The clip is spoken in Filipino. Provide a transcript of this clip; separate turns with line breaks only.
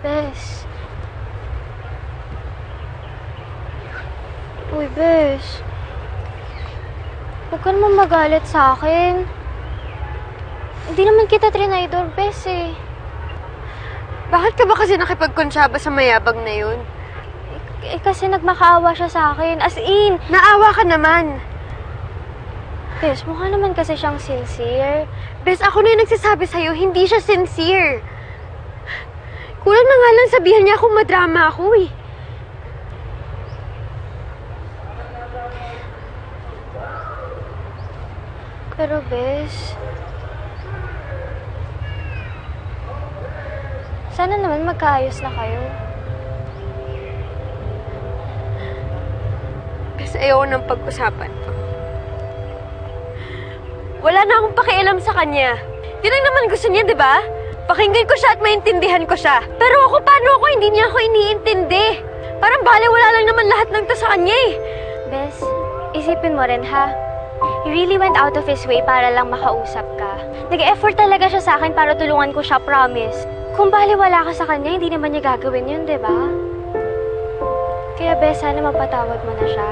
Bes. Uy, Bes. Huwag ka naman magalit sa akin. Hindi naman kita trinidor, Bes eh.
Bakit ka ba kasi nakipagkonsyaba sa mayabang na yun?
Kasi nagmakaawa siya sa akin. As in,
Naawa ka naman.
Bes, mukha naman kasi siyang sincere.
Bes, ako na yung nagsasabi sa'yo, hindi siya sincere. Kulang na nga lang sabihan niya kung madrama ako eh.
Pero, Bes, sana naman magkaayos na kayo.
Bes, ayaw ng pag-usapan to. Wala na akong pakialam sa kanya. Yun ang naman gusto niya, di ba? Pakinggan ko siya at maintindihan ko siya. Pero ako, paano ako hindi niya ako iniintindi? Parang wala lang naman lahat ng to sa kanya eh.
Bes, isipin mo rin ha. He really went out of his way para lang makausap ka. Nag-effort talaga siya sa akin para tulungan ko siya, promise. Kung wala ka sa kanya, hindi naman niya gagawin yun, di ba? Kaya, Bes, sana mapatawad mo na siya.